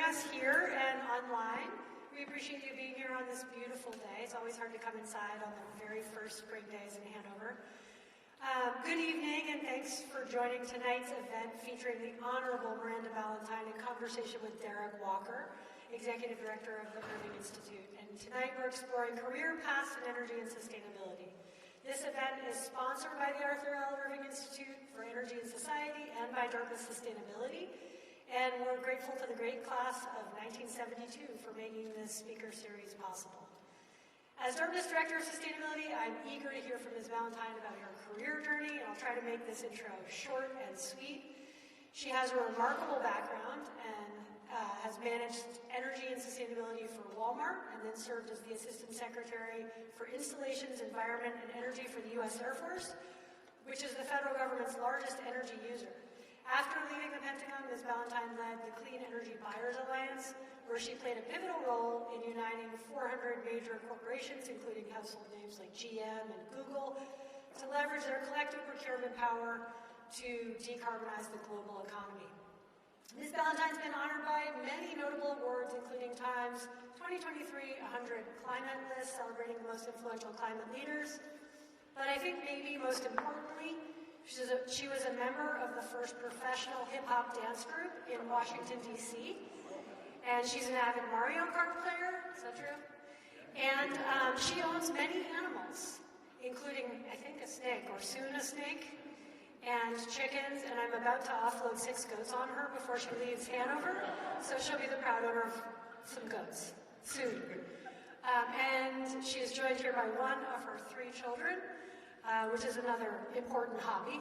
us here and online. We appreciate you being here on this beautiful day. It's always hard to come inside on the very first spring days in Hanover. Good evening, and thanks for joining tonight's event featuring the Honorable Miranda Ballentine in conversation with Derek Walker, Executive Director of the Irving Institute. And tonight we're exploring career paths in energy and sustainability. This event is sponsored by the Arthur L. Irving Institute for Energy and Society and by Dartmouth Sustainability. And we're grateful to the great class of 1972 for making this speaker series possible. As Dartmouth's Director of Sustainability, I'm eager to hear from Ms. Ballentine about her career journey, and I'll try to make this intro short and sweet. She has a remarkable background and has managed energy and sustainability for Walmart, and then served as the Assistant Secretary for Installations, Environment, and Energy for the U.S. Air Force, which is the federal government's largest energy user. After leaving the Pentagon, Ms. Ballentine led the Clean Energy Buyers Alliance, where she played a pivotal role in uniting 400 major corporations, including household names like GM and Google, to leverage their collective procurement power to decarbonize the global economy. Ms. Ballentine's been honored by many notable awards, including Time's 2023 100 Climate List, celebrating the most influential climate leaders. But I think maybe most importantly, she was a member of the first professional hip-hop dance group in Washington, D.C., and she's an avid Mario Kart player. Is that true? And she owns many animals, including, I think, a snake, or soon a snake, and chickens, and I'm about to offload 6 goats on her before she leaves Hanover, so she'll be the proud owner of some goats soon. And she is joined here by one of her 3 children, which is another important hobby,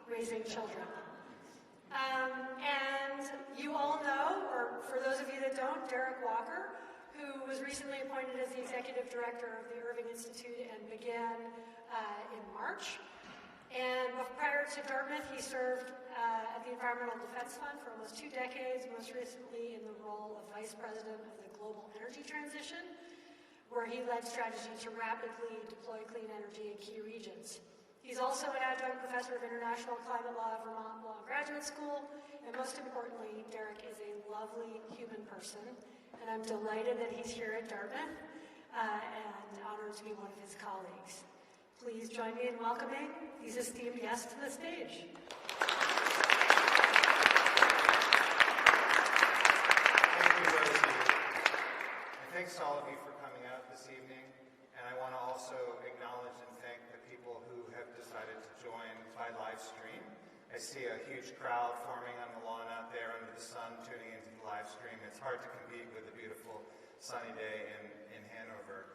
raising children. And you all know, or for those of you that don't, Derek Walker, who was recently appointed as the Executive Director of the Irving Institute and began in March. And prior to Dartmouth, he served at the Environmental Defense Fund for almost 2 decades, most recently in the role of Vice President of the Global Energy Transition, where he led strategy to rapidly deploy clean energy in key regions. He's also an adjunct professor of international climate law at Vermont Law Graduate School, and most importantly, Derek is a lovely human person, and I'm delighted that he's here at Dartmouth, and honored to be one of his colleagues. Please join me in welcoming these esteemed guests to the stage. Thank you, Rosie. And thanks to all of you for coming out this evening. And I want to also acknowledge and thank the people who have decided to join by live stream. I see a huge crowd forming on the lawn out there under the sun tuning into the live stream. It's hard to compete with a beautiful sunny day in Hanover.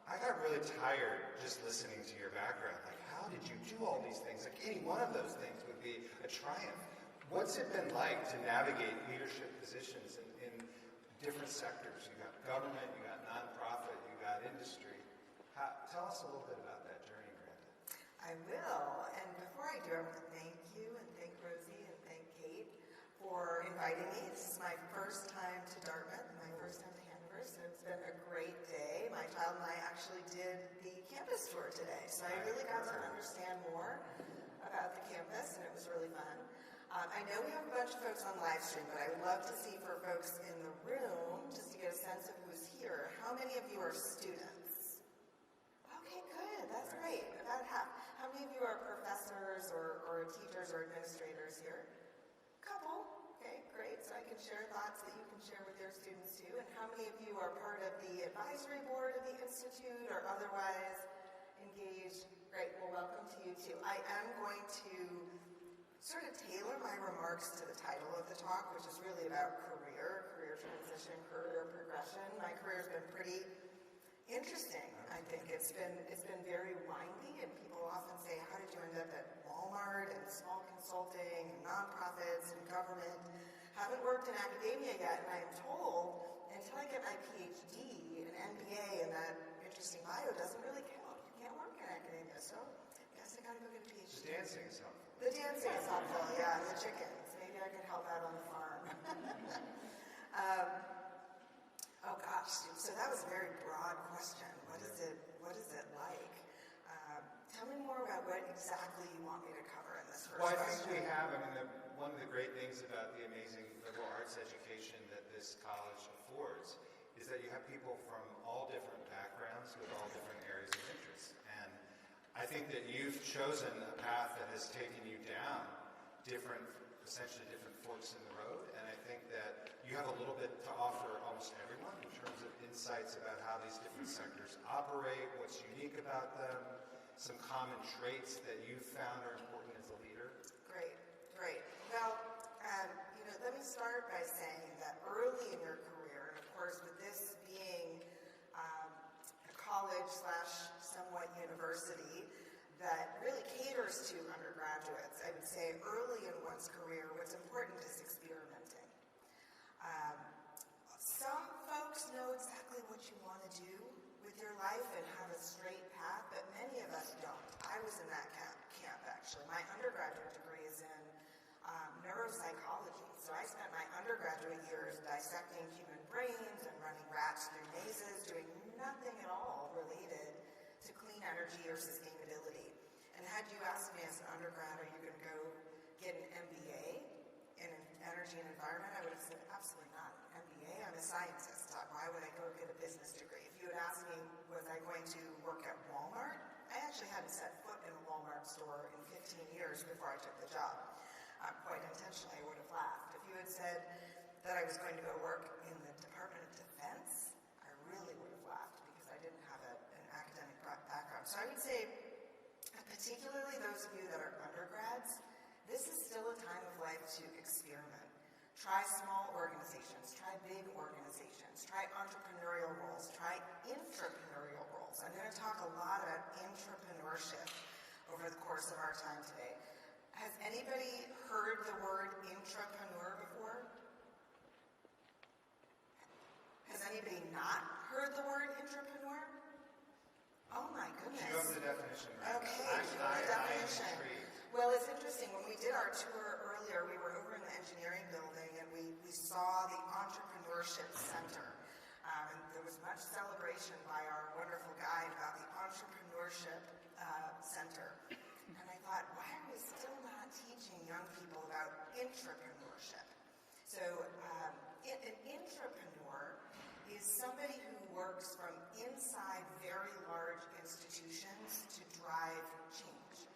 I got really tired just listening to your background. Like, how did you do all these things? Like, any one of those things would be a triumph. What's it been like to navigate leadership positions in different sectors? You got government, you got nonprofit, you got industry. Tell us a little bit about that journey, Miranda. I will. And before I do, I want to thank you and thank Rosie and thank Kate for inviting me. This is my first time to Dartmouth, my first time to Hanover, so it's been a great day. My child and I actually did the campus tour today, so I really got to understand more about the campus, and it was really fun. I know we have a bunch of folks on live stream, but I would love to see for folks in the room, just to get a sense of who's here, how many of you are students? Okay, good, that's great, about half. How many of you are professors or teachers or administrators here? A couple, okay, great, so I can share thoughts that you can share with your students too. And how many of you are part of the advisory board of the Institute or otherwise engaged? Great, well, welcome to you too. I am going to sort of tailor my remarks to the title of the talk, which is really about career transition, career progression. My career's been pretty interesting, I think. It's been very windy, and people often say, how did you end up at Walmart and small consulting and nonprofits and government? Haven't worked in academia yet, and I'm told until I get my PhD, an MBA, and that interesting bio doesn't really count. You can't work in academia, so I guess I gotta go get a PhD. The dancing is helpful. The dancing is helpful, yeah, and the chickens. Maybe I could help out on the farm. Oh gosh, so that was a very broad question. What is it like? Tell me more about what exactly you want me to cover in this first Well, I question. think we have, one of the great things about the amazing liberal arts education that this college affords is that you have people from all different backgrounds with all different areas of interest. And I think that you've chosen a path that has taken you down essentially different forks in the road. And I think that you have a little bit to offer almost everyone in terms of insights about how these different sectors operate, what's unique about them, some common traits that you've found are important as a leader. Great, great. Well, let me start by saying that early in your career, and of course with this being a college / somewhat university that really caters to undergraduates, I would say early in one's career, what's important is experimenting. Some folks know exactly what you want to do with your life and have a straight path, but many of us don't. I was in that camp actually. My undergraduate degree is in neuropsychology. So I spent my undergraduate years dissecting human brains and running rats through mazes, doing nothing at all related to clean energy or sustainability. And had you asked me as an undergrad, are you going to go get an MBA in energy and environment, I would have said, absolutely not. An MBA, I'm a scientist. Why would I go get a business degree? If you had asked me, was I going to work at Walmart? I actually hadn't set foot in a Walmart store in 15 years before I took the job. Quite intentionally, I would have laughed. If you had said that I was going to go work in the Department of Defense, I really would have laughed because I didn't have an academic background. So I would say, particularly those of you that are undergrads, this is still a time of life to experiment. Try small organizations, try big organizations, try entrepreneurial roles, try intrapreneurial roles. I'm going to talk a lot about intrapreneurship over the course of our time today. Has anybody heard the word intrapreneur before? Has anybody not heard the word intrapreneur? Oh my goodness. Show us the definition. Okay, show the definition. Well, it's interesting. When we did our tour earlier, we were over in the engineering building and we saw the Entrepreneurship Center. And there was much celebration by our wonderful guide about the Entrepreneurship Center. And I thought, why are we still not teaching young people about intrapreneurship? So an intrapreneur is somebody who works from inside very large institutions to drive change.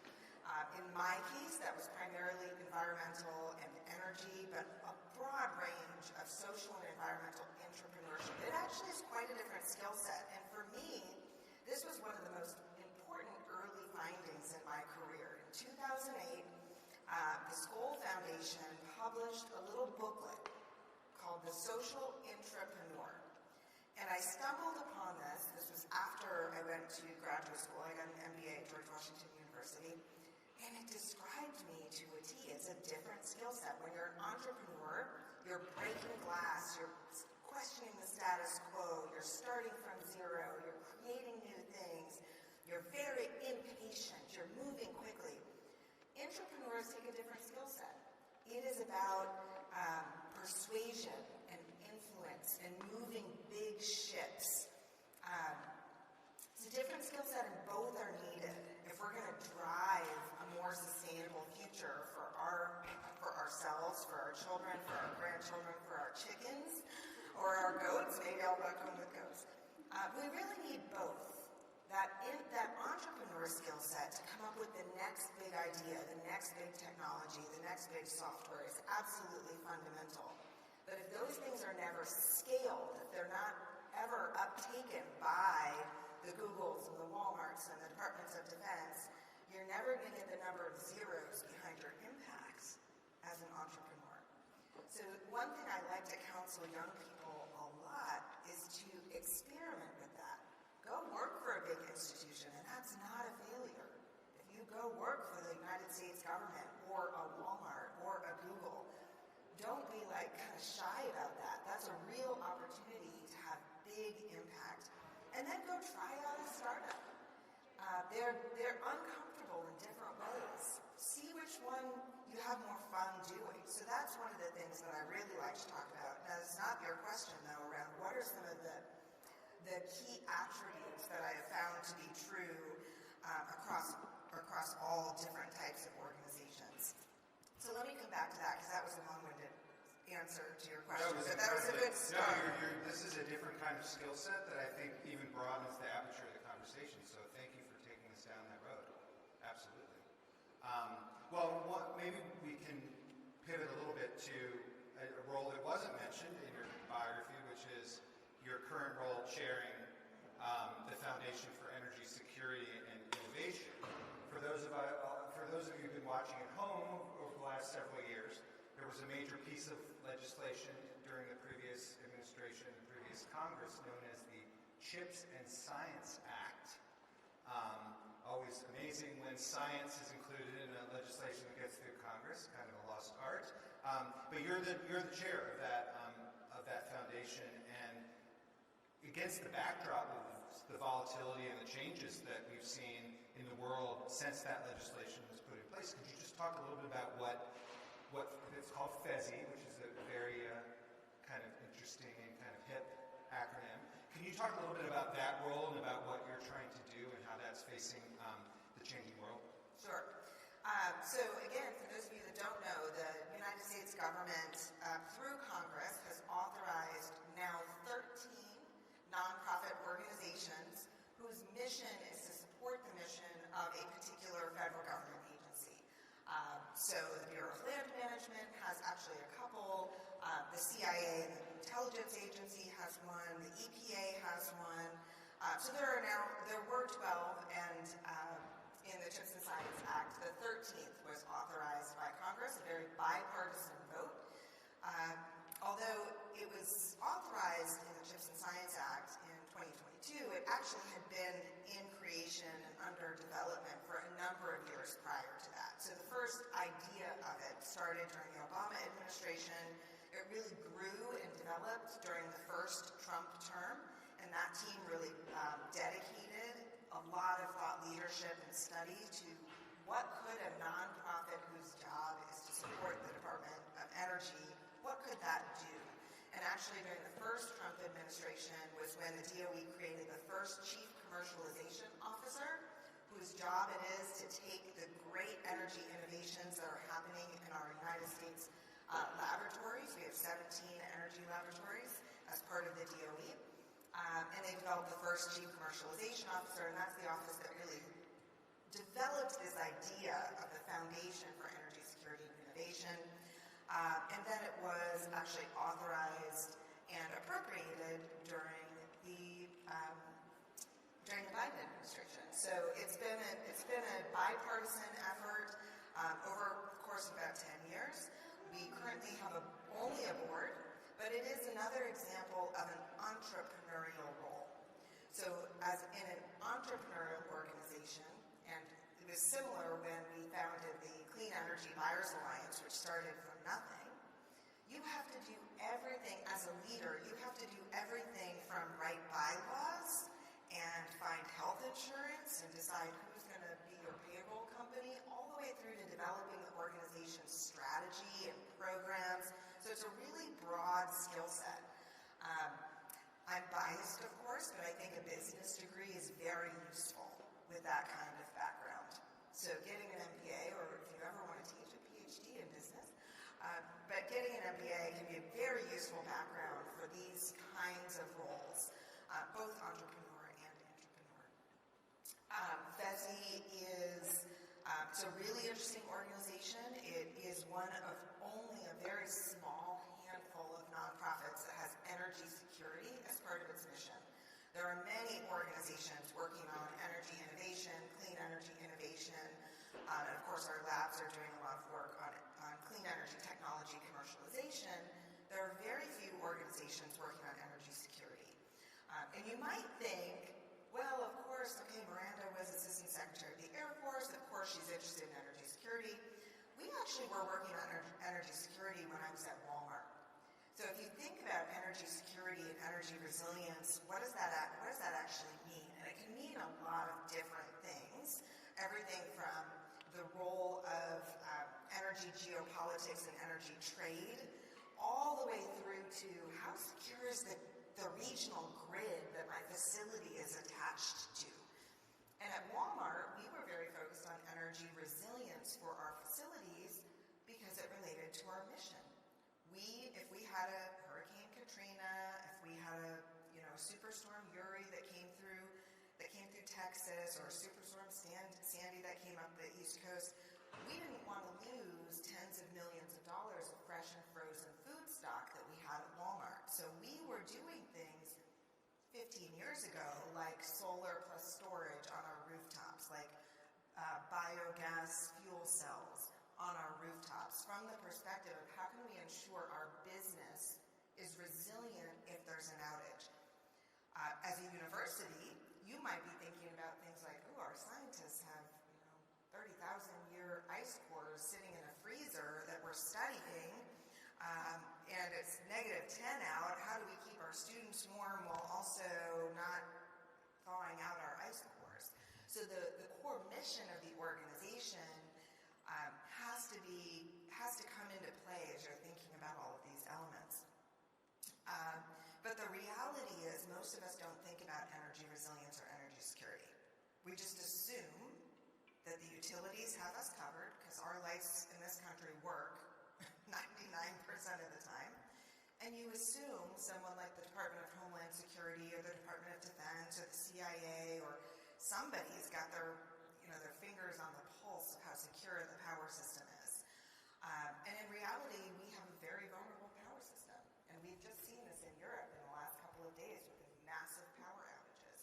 In my case, that was primarily environmental and energy, but a broad range of social and environmental entrepreneurship. It actually is quite a different skill set. And for me, this was one of the most important early findings in my career. In 2008, the Skoll Foundation published a little booklet called The Social Intrapreneur. And I stumbled upon this. This was after I went to graduate school. I got an MBA at George Washington University. And it described me to a T. It's a different skill set. When you're an entrepreneur, you're breaking glass, you're questioning the status quo, you're starting from zero, you're creating new things, you're very impatient, you're moving quickly. Entrepreneurs take a different skill set. It is about persuasion and influence and moving big ships. It's a different skill set and both are needed if we're going to drive a more sustainable future for ourselves, for our children, for our grandchildren, for our chickens, or our goats. Maybe I'll go home with goats. We really need both. That entrepreneur skill set to come up with the next big idea, the next big technology, the next big software is absolutely fundamental. But if those things are never scaled, if they're not ever uptaken by the Googles and the Walmarts and the Departments of Defense, you're never going to get the number of zeros behind your impacts as an entrepreneur. So one thing I like to counsel young people a lot is to experiment with that. Go work for a big institution, and that's not a failure. If you go work for the United States government or a Walmart or a Google, don't be like kind of shy about that. That's a real opportunity to have big impact. And then go try out a startup. They're uncomfortable in different ways. See which one you have more fun doing. So that's one of the things that I really like to talk about. Now, it's not your question, though, around what are some of the key attributes that I have found to be true across all different types of organizations. So let me come back to that, because that was a long-winded answer to your question, was but that was a good No, start. this is a different kind of skill set that I think even broadens the aperture of the conversation. So thank you for taking us down that road. Absolutely. Maybe we can pivot a little bit to a role that wasn't mentioned in your biography, which is your current role chairing the Foundation for Energy Security and Innovation. For those of you who've been watching at home over the last several years, there was a major piece of legislation during the previous administration and the previous Congress known as the CHIPS and Science Act. Always amazing when science is included in a legislation that gets through Congress, kind of a lost art. But you're the chair of that foundation, and against the backdrop of the volatility and the changes that we've seen in the world since that legislation was put in place, could you just talk a little bit about what it's called FESI, which is a very kind of interesting and kind of hip acronym. Can you talk a little bit about that role and about what you're trying to do and how that's facing the changing world? Sure. So again, for those of you that don't know, the United States government, through Congress, has authorized now 13 nonprofit organizations whose mission is to support the mission of a particular federal government agency. So the Bureau of Land Management has actually a couple. The CIA, the intelligence agency, has one. The EPA has one. So there were 12, and in the CHIPS and Science Act, the 13th was authorized by Congress, a very bipartisan vote. Although it was authorized in the CHIPS and Science Act in 2022, it actually had been in creation and under development for a number of years prior to that. So the first idea of it started during the Obama administration. It really grew and developed during the first Trump term, and that team really dedicated a lot of thought leadership and study to what could a nonprofit whose job is to support the Department of Energy, what could that do? And actually during the first Trump administration was when the DOE created the first chief commercialization officer, whose job it is to take the great energy innovations that are happening in our United States laboratories. We have 17 energy laboratories as part of the DOE. And they developed the first chief commercialization officer, and that's the office that really developed this idea of the Foundation for Energy Security and Innovation. And then it was actually authorized and appropriated during the Biden administration. So it's been a bipartisan effort over the course of about 10 years. We currently have only a board, but it is another example of an entrepreneurial role. So as in an entrepreneurial organization, and it was similar when we founded the Clean Energy Buyers Alliance, which started from nothing, you have to do everything as a leader. You have to do everything from write bylaws and find health insurance and decide who's going to be your payroll company, all the way through to developing the organization's strategy and programs. So it's a really broad skill set. I'm biased, of course, but I think a business degree is very useful with that kind of background. So getting an MBA, or if you ever want to teach, a PhD in business, but getting an MBA can be a very useful background for these kinds of roles, both entrepreneur and intrapreneur. FESI is it's a really interesting organization. It is one of only a very small handful of nonprofits that has energy security as part of its mission. There are many organizations working on energy innovation, clean energy innovation, and of course our labs are doing a lot of work on clean energy technology commercialization. There are very few organizations working on energy security. And you might think, well, of course, okay, Miranda was Assistant Secretary of the Air Force, of course she's interested in energy security. We actually were working on energy security when I was at Walmart. So if you think about energy security and energy resilience, what does that actually mean? And it can mean a lot of different things. Everything from the role of energy geopolitics and energy trade, all the way through to how secure is the regional grid that my facility is attached to. And at Walmart, we were very focused on energy resilience for our facilities because it related to our mission. If we had a Hurricane Katrina, if we had a Superstorm Uri that came through Texas, or Superstorm Sandy that came up the East Coast, we didn't want to lose tens of millions of dollars of fresh and frozen food stock that we had at Walmart. So we were doing things 15 years ago, like solar plus storage on our rooftops, like biogas fuel cells on our rooftops, from the perspective of how can we ensure our business is resilient if there's an outage. As a university, you might be thinking about things like, our scientists have 30,000-year ice cores sitting in a freezer that we're studying, and it's -10 out. How do we keep our students warm while also not thawing out our ice cores? So the core mission of the organization has to come into play as you're thinking about all of these elements. But the reality is most of us don't think about energy resilience or energy security. We just assume that the utilities have us covered because our lights in this country work 99% of the time. And you assume someone like the Department of Homeland Security or the Department of Defense or the CIA or somebody's got their fingers on the pulse of how secure the power system is. And in reality, we have a very vulnerable power system. And we've just seen this in Europe in the last couple of days with massive power outages.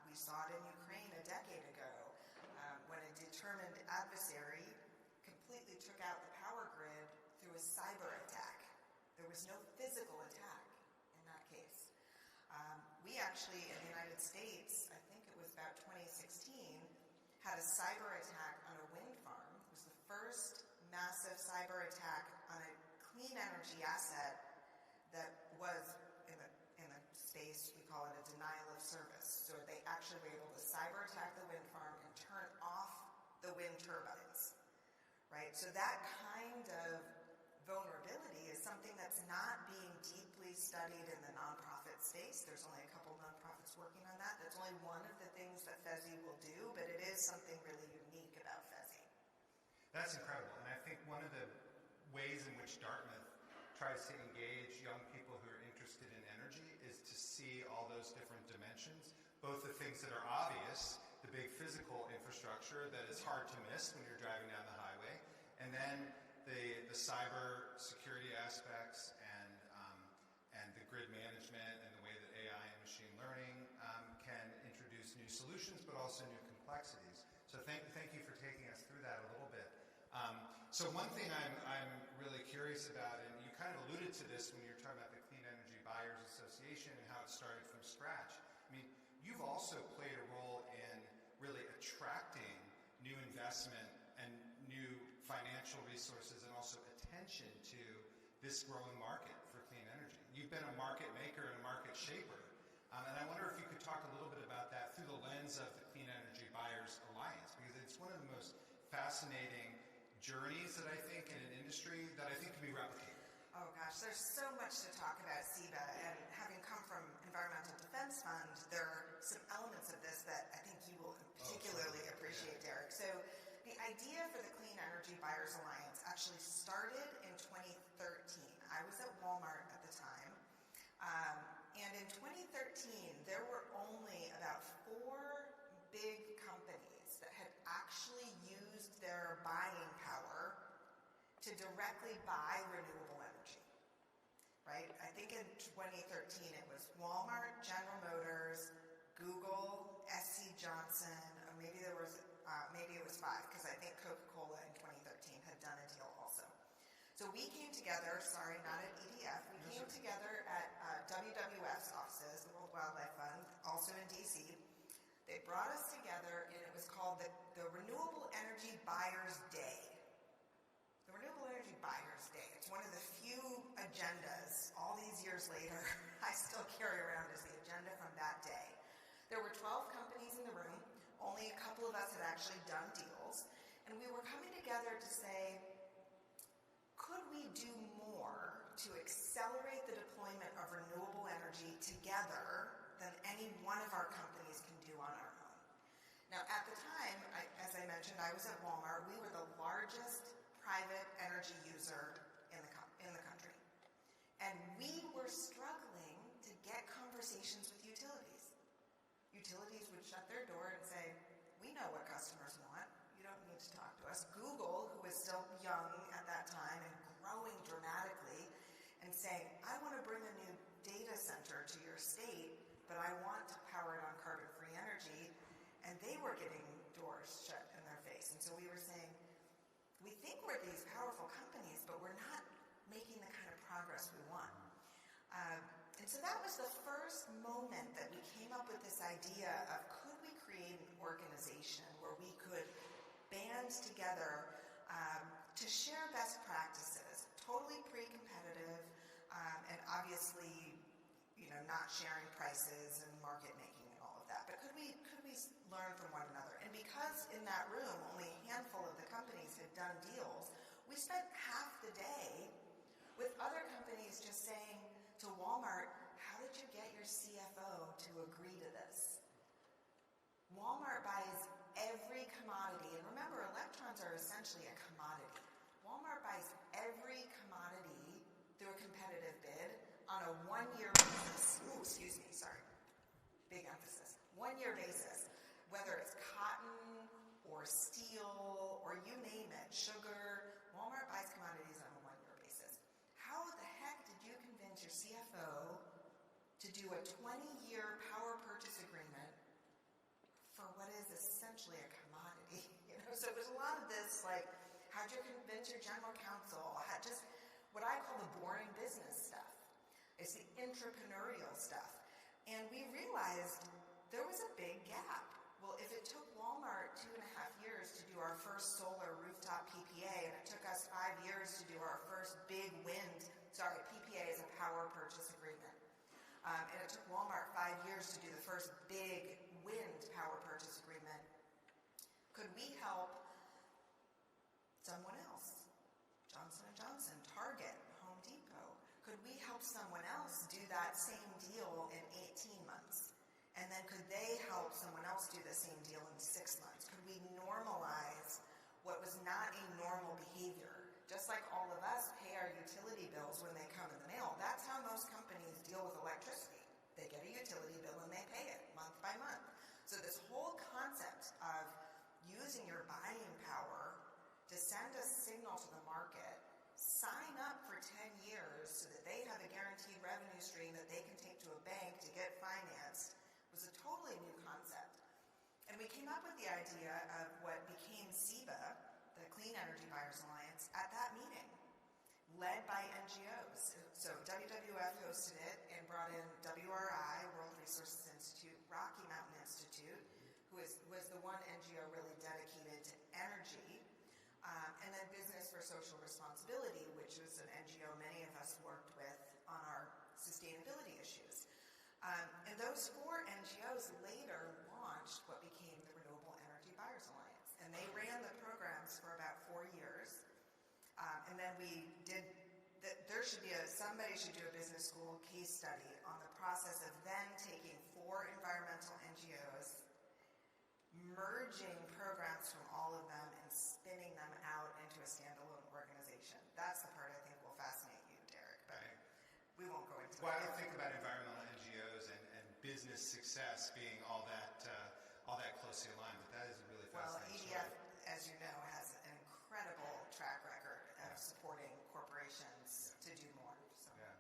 We saw it in Ukraine a decade ago when a determined adversary completely took out the power grid through a cyber attack. There was no physical attack in that case. We actually, in the United States, I think it was about 2016, had a cyber attack on a wind farm. It was the first massive cyber attack on a clean energy asset that was in the space, we call it a denial of service. So they actually were able to cyber attack the wind farm and turn off the wind turbines, right? So that kind of vulnerability is something that's not being deeply studied in the nonprofit space. There's only a couple nonprofits working on that. That's only one of the things that FESI will do, but it is something really unique about FESI. That's incredible. And I think one of the ways in which Dartmouth tries to engage young people who are interested in energy is to see all those different dimensions, both the things that are obvious, the big physical infrastructure that is hard to miss when you're driving down the highway, and then the cyber security aspects and the grid management and the way that AI and machine learning can introduce new solutions, but also new complexities. So thank you for taking us through that a little bit. So one thing I'm really curious about, and you kind of alluded to this when you were talking about the Clean Energy Buyers Association and how it started from scratch. I mean, you've also played a role in really attracting new investment and new financial resources and also attention to this growing market for clean energy. You've been a market maker and a market shaper. And I wonder if you could talk a little bit about that through the lens of the Clean Energy Buyers Alliance, because it's one of the most fascinating journeys that I think in an industry that I think can be replicated. Oh gosh, there's so much to talk about SEBA, and having come from Environmental Defense Fund, there are some elements of this that I think you will particularly appreciate, Derek. So the idea for the Clean Energy Buyers Alliance actually started in 2013. I was at Walmart at the time, and in 2013, there were only about 4 big companies that had actually used their buying power to directly buy renewable energy, right? I think in 2013 it was Walmart, General Motors, Google, SC Johnson, or maybe it was 5, because I think Coca-Cola in 2013 had done a deal also. So we came together, sorry, not at EDF, we came together at WWF's offices, the World Wildlife Fund, also in DC. They brought us together, and it was called the Renewable Energy Buyers Day. The Renewable Energy Buyers Day. It's one of the few agendas, all these years later, I still carry around as the agenda from that day. There were 12 companies in the room. Only a couple of us had actually done deals. And we were coming together to say, could we do more to accelerate the deployment of renewable energy together than any one of our companies can do on our own? Now, at the time, as I mentioned, I was at Walmart. We were the largest private energy user in the country. we were struggling to get conversations with utilities. Utilities would shut their door and say, we know what customers want. You don't need to talk to us. Google, who was still young at that time and growing dramatically, and saying, I want to bring a new data center to your state, but I want to power it on carbon-free energy. And they were getting doors shut in their face. And so we were saying, we think we're these powerful companies, but we're not making the kind of progress we want. And so that was the first moment that we came up with this idea of, could we create an organization where we could band together to share best practices, totally pre-competitive, and obviously, not sharing prices and market making and all of that. But could we learn from one another? And because in that room only a handful of the companies had done deals, we spent half the day with other companies just saying to Walmart, how did you get your CFO to agree to this? Walmart buys every commodity, and remember, electrons are essentially a commodity. Walmart buys every commodity through a competitive bid on a one-year basis. Ooh, excuse me, sorry. Big emphasis. One-year basis. Whether it's cotton or steel or you name it, sugar, Walmart buys commodities on a one-year basis. How the heck did you convince your CFO to do a 20-year power purchase agreement for what is essentially a commodity? So there's a lot of this, like, how'd you convince your general counsel? Just what I call the boring business stuff. It's the entrepreneurial stuff. And we realized there was a big gap. Well, if it took Walmart 2.5 years to do our first solar rooftop PPA, and it took us 5 years to do our first big PPA is a power purchase agreement. And it took Walmart 5 years to do the first big wind power purchase agreement. Could we help someone else? Johnson & Johnson, Target, Home Depot. Could we help someone else do that same deal in 18 months? And then could they help someone else do the same deal in 6 months? Could we normalize what was not a normal behavior? Just like all of us pay our utility bills when they come in the mail, that's how most companies deal with electricity. They get a utility bill and they pay it month by month. So this whole concept of using your buying power to send a signal to the market, sign up for 10 years so that they have a guaranteed revenue stream that they can take to a bank to get financed, was a totally new concept. And we came up with the idea of what became CEBA, the Clean Energy Buyers Alliance, at that meeting, led by NGOs. So WWF hosted it and brought in WRI, World Resources Institute, Rocky Mountain Institute, who was the one NGO really dedicated to energy, and then Business for Social Responsibility, which was an NGO many of us worked with on our sustainability issues. And those 4 NGOs later launched what became the Renewable Energy Buyers Alliance. And they ran the programs for about 4 years. And then somebody should do a business school case study on the process of then taking 4 environmental NGOs, merging programs from all of them and spinning them out into a standalone organization. That's the part I think will fascinate you, Derek, but we won't go into Well, that. I don't think about environmental NGOs and business success being all that closely aligned, but that is a really fascinating EDF, story. as you know, has an incredible track record of supporting corporations to do more. So. Yeah,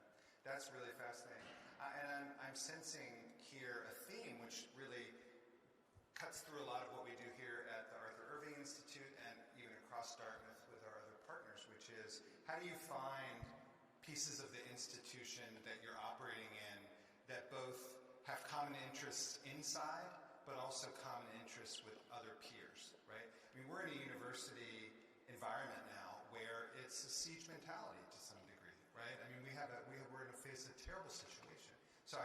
that's really fascinating. And I'm sensing here a theme which really cuts through a lot of what we do here at the Arthur Irving Institute and even across Dartmouth with our other partners, which is how do you find pieces of the institution that you're operating in that both have common interests inside but also common interests with other peers, right? I mean, we're in a university environment now where it's a siege mentality to some degree, right? I mean, we're in a face of a terrible situation. So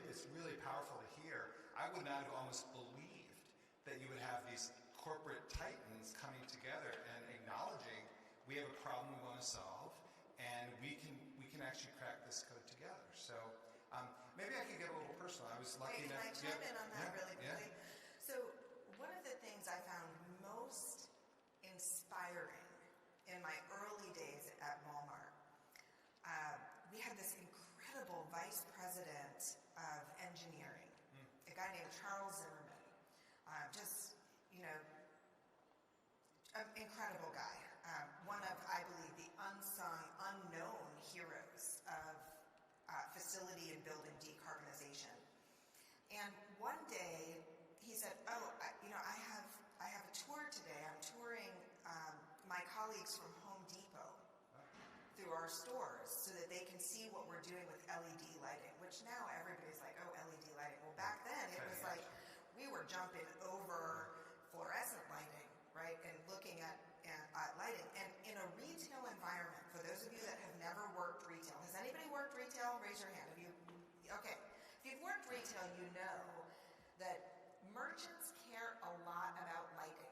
it's really powerful to hear. I would not have almost believed that you would have these corporate titans coming together and acknowledging we have a problem we want to solve, and we can actually crack this code together. So maybe I could get a little personal. I was lucky enough. Can I chime in on that really quickly? Yeah. So one of the things I found most inspiring in my early days at Walmart, we had this incredible Charles Zimmerman. Just, an incredible guy. One of, I believe, the unsung, unknown heroes of facility and building decarbonization. And one day he said, I have a tour today. I'm touring my colleagues from Home Depot through our stores so that they can see what we're doing with LED lighting, which now everybody's like, oh, LED lighting. Well, back then it was like we were jumping over fluorescent lighting, right, and looking at lighting. And in a retail environment, for those of you that have never worked retail, has anybody worked retail? Raise your hand. Have you? Okay. If you've worked retail, you know that merchants care a lot about lighting.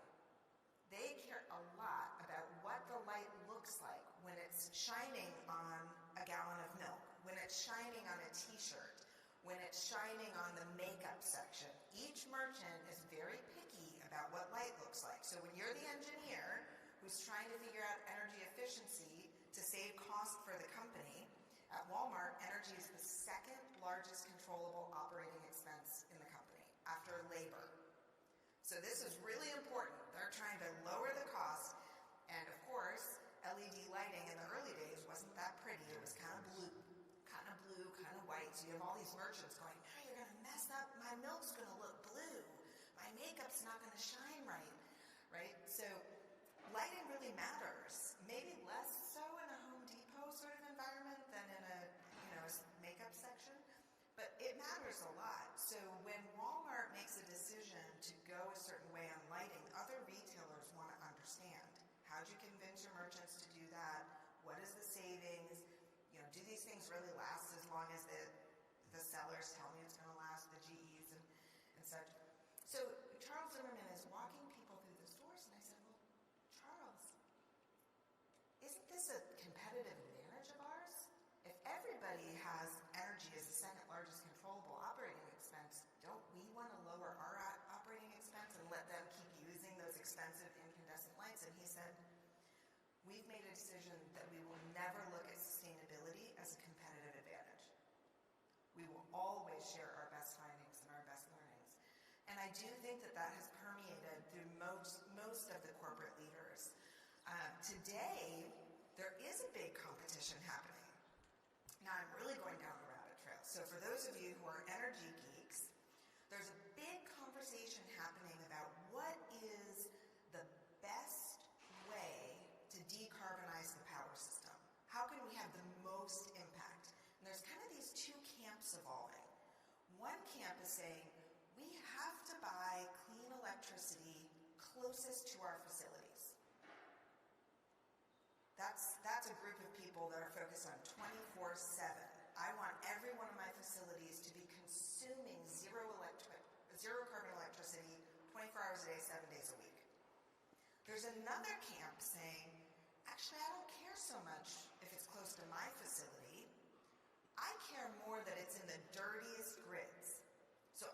They care a lot about what the light looks like when it's shining on a gallon of milk, when it's shining on a t-shirt, when it's shining on the makeup section. Each merchant is very picky about what light looks like. So when you're the engineer who's trying to figure out energy efficiency to save cost for the company, at Walmart, energy is the second largest controllable operating expense in the company, after labor. So this is really important. They're trying to lower the cost, and of course, LED lighting in the early days wasn't that pretty. It was kind of blue, kind of white. So you have all these merchants going, "No, you're going to mess up. My milk's going to look blue. My makeup's not going to shine right." Right? So lighting really matters. Maybe less so in a Home Depot sort of environment than in a makeup section, but it matters a lot. So when Walmart makes a decision to go a certain way on lighting, other retailers want to understand. How'd you convince your merchants to do that? What is the savings? Do these things really last as long as the sellers tell me it's going to last, the GEs and such? So Charles Zimmerman is walking people through the stores, and I said, well, Charles, isn't this a competitive advantage of ours? If everybody has energy as the second largest controllable operating expense, don't we want to lower our operating expense and let them keep using those expensive incandescent lights? And he said, we've made a decision that we will never look at sustainability as a competitive advantage. We will always share our best findings and our best learnings. And I do think that has permeated through most of the corporate leaders. Today, there is a big competition happening. Now, I'm really going down the rabbit trail. So for those of you who are energy geeks, there's a big conversation happening about what is the best way to decarbonize the power system. How can we have the most impact? And there's kind of these two camps evolving. One camp is saying, we have to buy clean electricity closest to our facilities. That's a group of people that are focused on 24/7. I want every one of my facilities to be consuming zero carbon electricity 24 hours a day, 7 days a week. There's another camp saying, actually, I don't care so much if it's close to my facility. I care more that it's in the dirtiest grids. So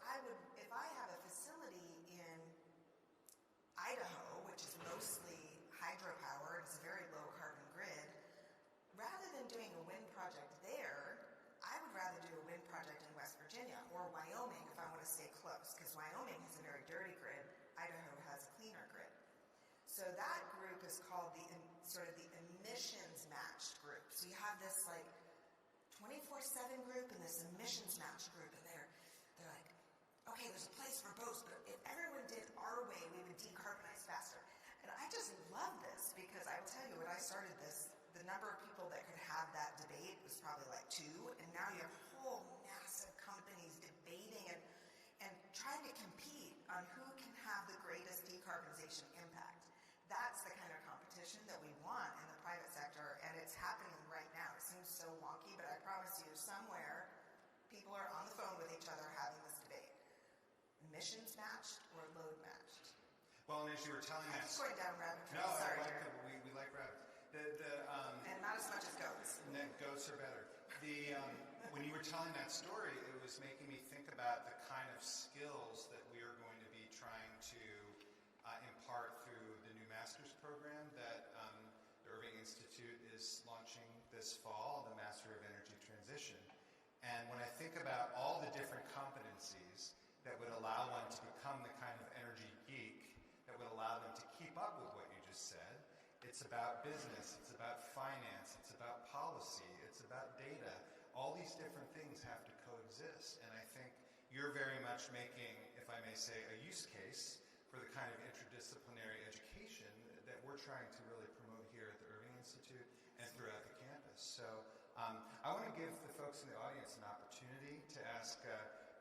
if I have a facility in Idaho, which is mostly hydropower, it's a very low carbon grid, rather than doing a wind project there, I would rather do a wind project in West Virginia or Wyoming if I want to stay close, because Wyoming has a very dirty grid, Idaho has a cleaner grid. So that group is called the emissions matched group. So you have this 24/7 group and this emissions matched group, and they're like, okay, there's a place for both, but if everyone did our way, we would decarbonize faster. And I just love this, because I will tell you, when I started this, the number of people that could have that debate was probably 2, and now you have whole massive companies debating and trying to compete on who can have the greatest decarbonization impact. That's the kind of competition that we want in the private sector, and it's happening right now. It seems so wonky, but I promise you, somewhere, people are on the phone with each other having this debate. Emissions matched or load matched? Well, and as you were telling us... I'm just going down rabbit trail. No, sorry, we like rabbits. And not as much as goats. And then goats are better. When you were telling that story, it was making me think about the kind of skills that we are going to be trying to impart through the new master's program that the Irving Institute is launching this fall, the Master of Energy Transition. And when I think about all the different competencies that would allow it's about business, it's about finance, it's about policy, it's about data. All these different things have to coexist. And I think you're very much making, if I may say, a use case for the kind of interdisciplinary education that we're trying to really promote here at the Irving Institute and throughout the campus. So I want to give the folks in the audience an opportunity to ask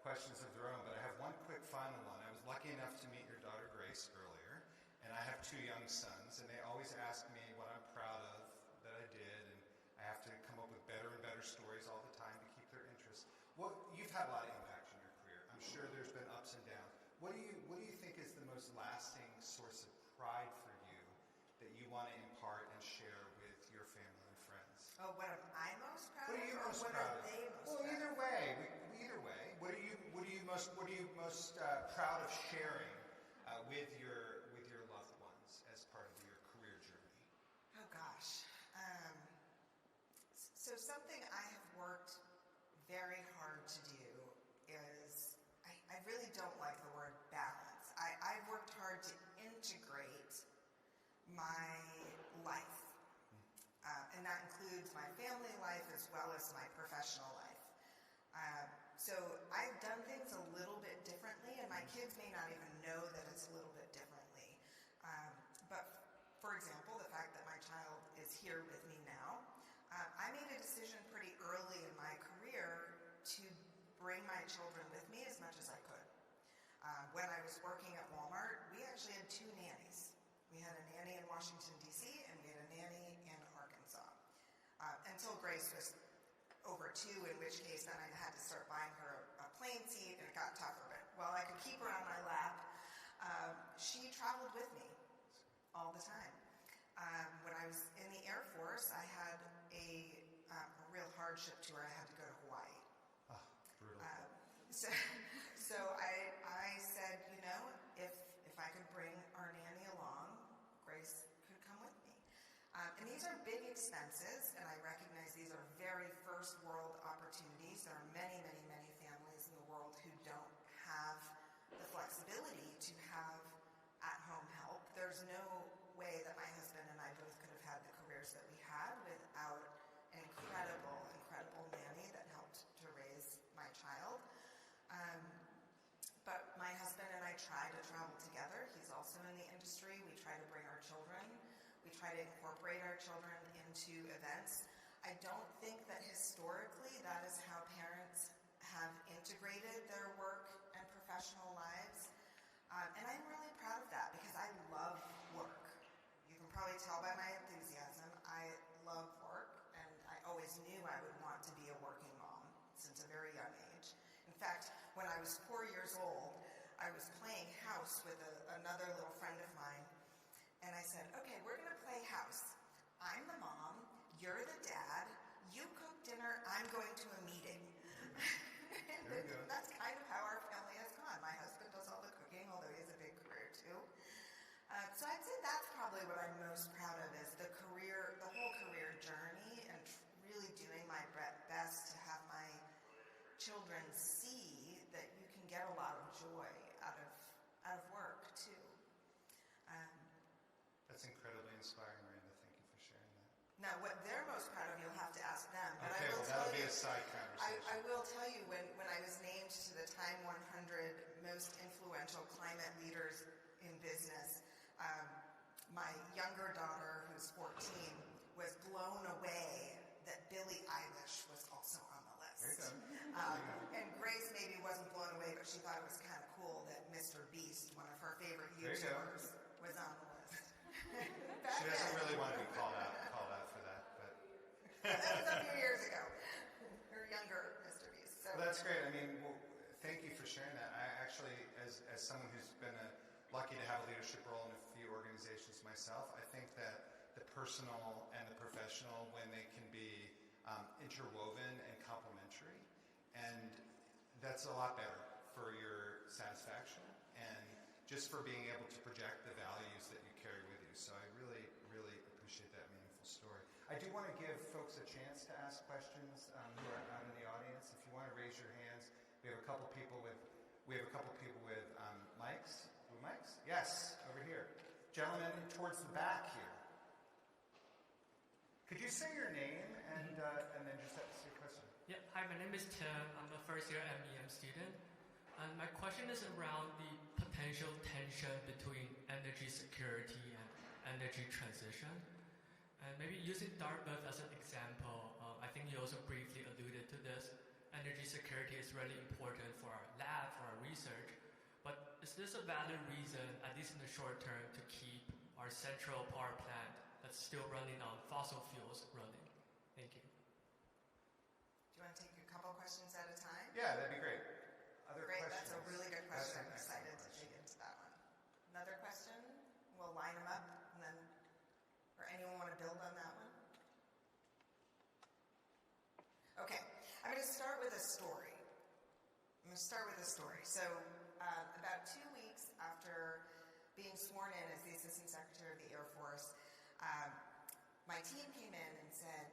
questions of their own, but I have one quick final one. I was lucky enough to meet your daughter Grace earlier, and I have 2 young sons, and they always ask me what I'm proud of that I did, and I have to come up with better and better stories all the time to keep their interest. You've had a lot of impact in your career. I'm sure there's been ups and downs. What do you think is the most lasting source of pride for you that you want to impart and share with your family and friends? Oh, what am I most proud What are you of? most Or what proud are of? they most Well, proud either of? way. Either way. What are you most proud of sharing with your loved ones as part of your career journey? Oh gosh. So something I have worked very hard to do is, I really don't like the word balance. I've worked hard to integrate my life. And that includes my family life as well as my professional life. So I've done things a little bit differently, and my kids may not even know that it's a little bit differently. But for example, the fact that my child is here with me now, I made a decision pretty early in my career to bring my children with me as much as I could. When I was working at Walmart, we actually had 2 nannies. We had a nanny in Washington, D.C., and we had a nanny in Arkansas. Until Grace was over 2, in which case then I had to start buying her a plane seat, and it got tougher. But while I could keep her on my lap, she traveled with me all the time. When I was in the Air Force, I had a real hardship tour. I had to go to Hawaii. Oh, brutal. So I said, if I could bring our nanny along, Grace could come with me. And these are big expenses, and I recognize these are very first world opportunities. There are many, many, many families in the world who don't have the flexibility to have at-home help. There's no way that my husband and I both could have had the careers that we had without an incredible, incredible nanny that helped to raise my child. But my husband and I try to travel together. He's also in the industry. We try to bring our children. We try to incorporate our children into events. I don't think that historically that is how parents have integrated their work and professional lives. And I'm really proud of that because I love work. You can probably tell by my enthusiasm. I love work, and I always knew I would want to be a working mom since a very young age. In fact, when I was 4 years old, I was playing house with another little friend of mine, and I said, okay, we're going to play house. I'm the mom, you're the dad, you cook dinner, I'm going to a meeting. There you go. That's kind of how our family has gone. My husband does all the cooking, although he has a big career too. So I'd say that's probably what I'm most proud of is the whole career journey, and really doing my best to have my children see that you can get a lot of joy out of work too. That's incredibly inspiring, Miranda. Thank you for sharing that. Now, what they're most proud of, you'll have to ask them. But Okay, I will that'll tell be you, a side conversation. I will tell you, when I was named to the Time 100 Most Influential Climate Leaders in Business, my younger daughter, who's 14, was blown away that Billie Eilish was also on the list. There you go. And Grace maybe wasn't blown away, but she thought it was kind of cool that Mr. Beast, one of her favorite There you go. YouTubers, was on the list. She doesn't really want to be called out for that, but That was a few years ago. Her younger Mr. Beast. So. well, that's great. I mean, thank you for sharing that. I actually, as someone who's been lucky to have a leadership role in a few organizations myself, I think that the personal and the professional, when they can be interwoven and complementary, and that's a lot better for your satisfaction and just for being able to project the values that you carry with you. So I really, really appreciate that meaningful story. I do want to give folks a chance to ask questions who are out in the audience. If you want to raise your hands, we have a couple people with mics. Mics? Yes, over here. Gentlemen towards the back here. you say your name and then just ask your question? Yeah, hi, my name is Tim. I'm a first year MEM student. And my question is around the potential tension between energy security and energy transition. And maybe using Dartmouth as an example, I think you also briefly alluded to this. Energy security is really important for our lab, for our research. But is this a valid reason, at least in the short term, to keep our central power plant that's still running on fossil fuels running? Thank you. Do you want to take a couple questions at a time? Yeah, that'd be great. Other Great, questions? that's a really good question. I'm That's an excited to excellent dig into that one. Another question? We'll line them up, and then, or anyone want to build on that one? Okay, I'm going to start with a story. So, about 2 weeks after being sworn in as the Assistant Secretary of the Air Force, my team came in and said,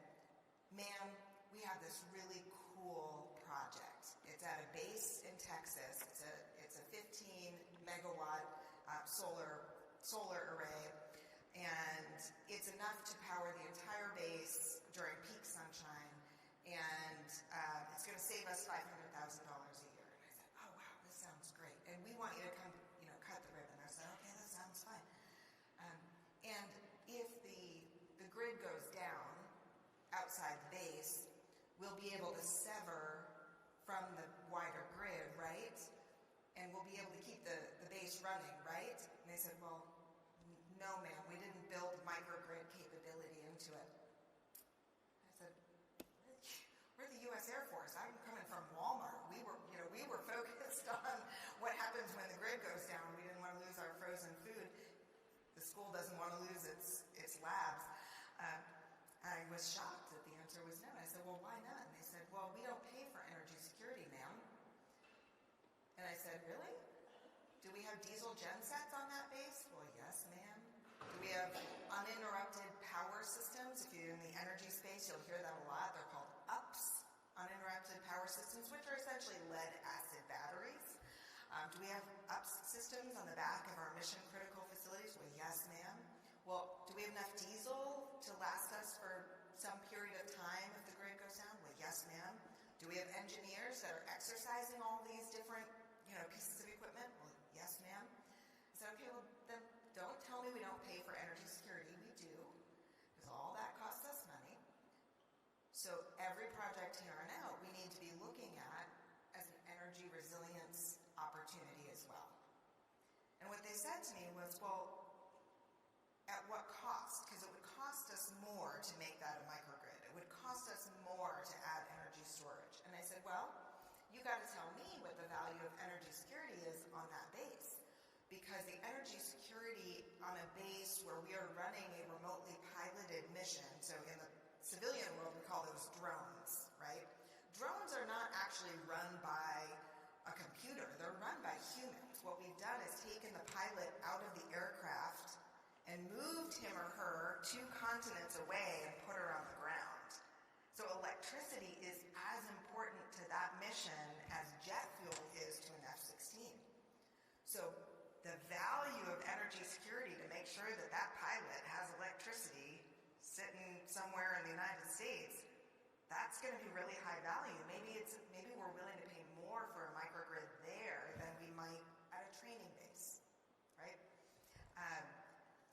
"Ma'am, we have this really cool project. It's at a base in Texas. It's a 15 megawatt solar array, and it's enough to power the entire base during peak sunshine, and it's going to save us $500,000 a year." And I said, "Oh wow, this sounds great, and we want you to come, cut the ribbon." I said, "Okay, that sounds fine. And if the grid goes down outside the base, we'll be able to sever from the wider grid, right? And we'll be able to keep the base running, right?" And they said, "Well, no, ma'am, we didn't build microgrid capability into it." I said, "We're the U.S. Air Force. I'm coming from Walmart. We were focused on what happens when the grid goes down. We didn't want to lose our frozen food. The school doesn't want to lose its labs." I was shocked that the answer was no. I said, "Well, why not?" And they said, "Well, we don't pay for energy security, ma'am." And I said, "Really? Do we have diesel gensets on that base?" "Well, yes, ma'am." "Do we have uninterrupted power systems?" If you're in the energy space, you'll hear that a lot. They're called UPS, uninterrupted power systems, which are essentially lead-acid batteries. "Do we have UPS systems on the back of our mission-critical facilities?" "Well, yes, ma'am." "Well, do we have enough diesel to last us for some period of time if the grid goes down?" "Well, yes, ma'am." "Do we have engineers that are exercising all these different, pieces of equipment?" "Well, yes, ma'am." I said, "Okay, well, then don't tell me we don't pay for energy security. We do, because all that costs us money. So every project here on out, we need to be looking at as an energy resilience opportunity as well." And what they said to me was, "Well, at what cost? Because it would cost us more to make that a microgrid. It would cost us more to add energy storage." And I said, "Well, you got to tell me what the value of energy security is on that base. Because the energy security on a base where we are running a remotely piloted mission," so in the civilian world we call those drones, right? Drones are not actually run by a computer. They're run by humans. What we've done is taken the pilot out of the aircraft and moved him or her 2 continents away and put her on the ground. So electricity is as important to that mission as jet fuel is to an F-16. So the value of energy security to make sure that that pilot has electricity sitting somewhere in the United States, that's going to be really high value. Maybe we're willing to pay more for a microgrid there than we might at a training base, right?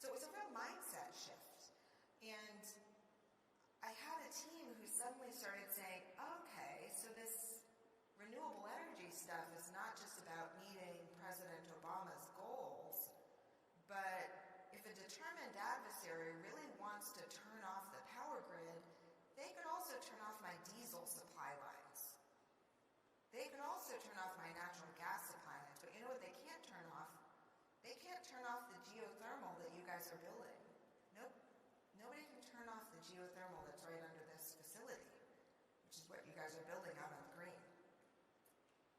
So it was a real mindset shift. And I had a team who suddenly started saying, "Okay, so this renewable energy stuff is not just about meeting President Obama's goals, but if a determined adversary really wants to turn off the power grid, they could also turn off my diesel supply lines. They could also turn off my natural gas supply lines. But you know what they can't turn off? They can't turn off the geothermal that you guys are building. Nope. Nobody can turn off the geothermal that's right under this facility, which is what you guys are building out on the green.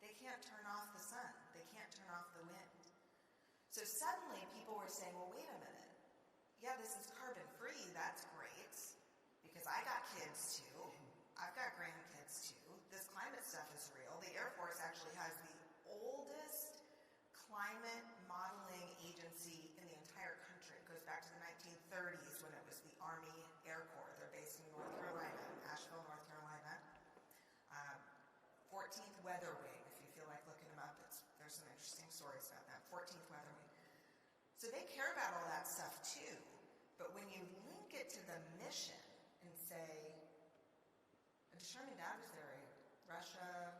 They can't turn off the sun. They can't turn off the wind." So suddenly people were saying, "Well, wait a minute. Yeah, this is carbon free. That's great. Because I got kids too. I've got grandkids too. This climate stuff is real." The Air Force actually has the oldest climate modeling agency in the entire country. It goes back to the 1930s when it was the Army Air Corps. They're based in 14th Weather Wing. If you feel like looking them up, there's some interesting stories about that. 14th Weather Wing. So they care about all that stuff too, but when you link it to the mission and say, a determined adversary, Russia,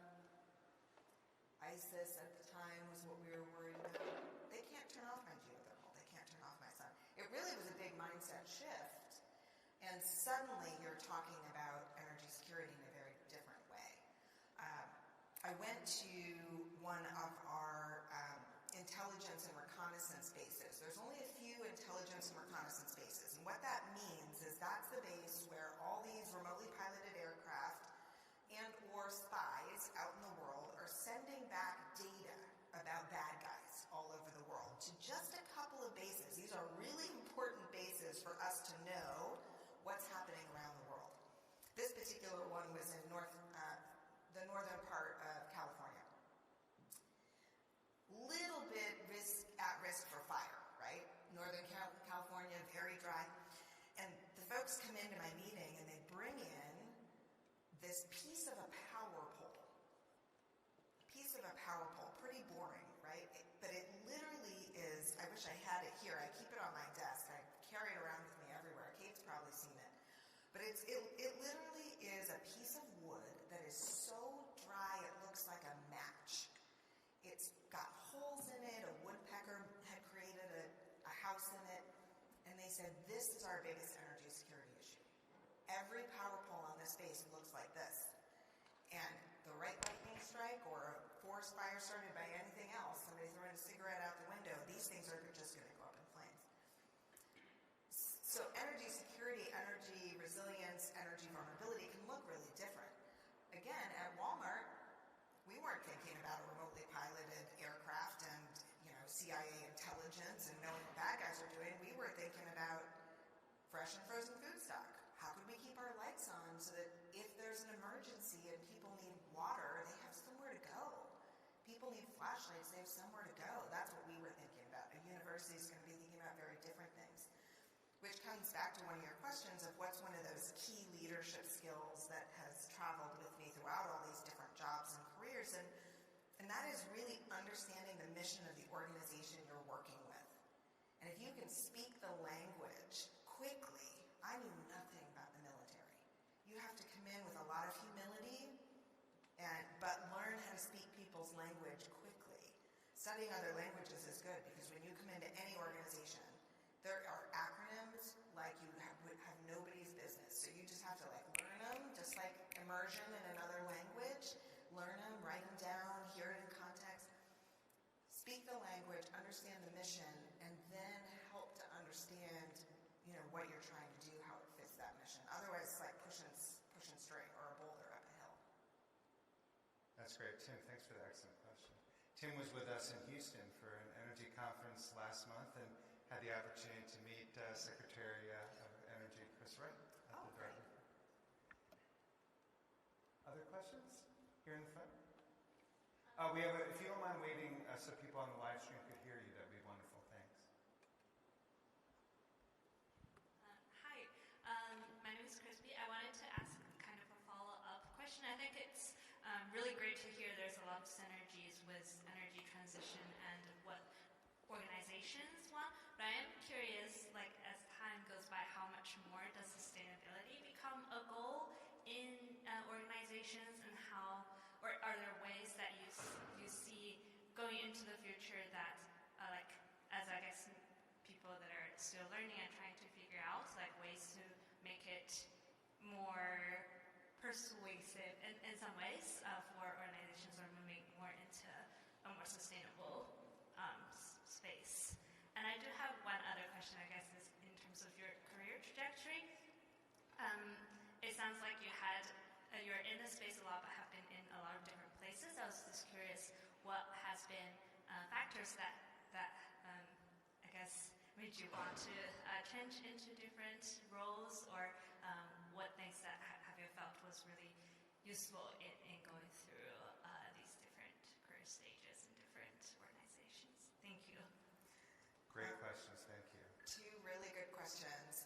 ISIS at the time was what we were worried about. They can't turn off my geothermal. They can't turn off my sun. It really was a big mindset shift. And suddenly you're talking about energy security in a very different way. I went to one of our intelligence and reconnaissance bases. There's only a few intelligence and reconnaissance bases. And what that means is that's the base where all these remotely piloted aircraft and or spies out in the world are sending back data about bad guys all over the world to just a couple of bases. These are really important bases for us to know what's happening around the world. This particular one was in the northern part of California. Little bit at risk for fire, right? Northern California, very dry. And the folks come into my meeting and they bring in this piece of a power pole. Pretty boring, right? But it literally is, I wish I had it here. I keep it on my desk. I carry it around with me everywhere. Kate's probably seen it. But it literally is a piece of wood that is so dry it looks like a match. It's got holes in it. A woodpecker had created a house in it. And they said, this is our biggest energy security issue. Every power pole on this base looks like this. And the right lightning strike or a forest fire started by anything else, somebody throwing a cigarette out the window, these things are just going to go up in flames. So energy security, energy resilience, energy vulnerability can look really different. Again, at Walmart, we weren't thinking about a remotely piloted aircraft and CIA intelligence and knowing what bad guys are doing. We were thinking about fresh and frozen food stock. How could we keep our lights on so that if there's an emergency and people need water, they have somewhere to go? People need flashlights, they have somewhere to go. That's what we were thinking about. A university is going to be thinking about very different things. Which comes back to one of your questions of what's one of those key leadership skills that has traveled with me throughout all these different jobs and careers. And that is really understanding the mission of the organization you're working with. And if you can speak the language quickly, I knew nothing about the military. You have to come in with a lot of humility, but learn how to speak people's language quickly. Studying other languages is good because when you come into any organization, there are acronyms like you would have nobody's business. So you just have to learn them, just like immersion in another language. Learn them, write them down, hear it in context. Speak the language, understand the mission, and then help to understand, what you're trying to do, how it fits that mission. Otherwise, it's like pushing string or a boulder up a hill. That's great, Tim. Thanks for the excellent question. Tim was with us in Houston for an energy conference last month and had the opportunity to meet Secretary of Energy Chris Wright at the Great. Dartmouth. Other questions? Here in the front? If you don't mind waiting so people on the live stream could hear you, that'd be wonderful. Thanks. Hi, my name is Crispy. I wanted to ask kind of a follow-up question. I think it's really great to hear there's a lot of synergies with energy transition and what organizations want. But I am curious, as time goes by, how much more does sustainability become a goal in organizations, and or are there ways that you see going into the future that, as I guess people that are still learning and trying to figure out, ways to make it more persuasive in some ways for organizations who are moving more into a more sustainable space. And I do have one other question, I guess, is in terms of your career trajectory. It sounds like you're in this space a lot, but have been in a lot of different places. I was just curious, what has been factors that I guess made you want to change into different roles, or what things that have you felt was really useful in going through these different career stages in different organizations? Thank you. Great questions. Thank you. Two really good questions.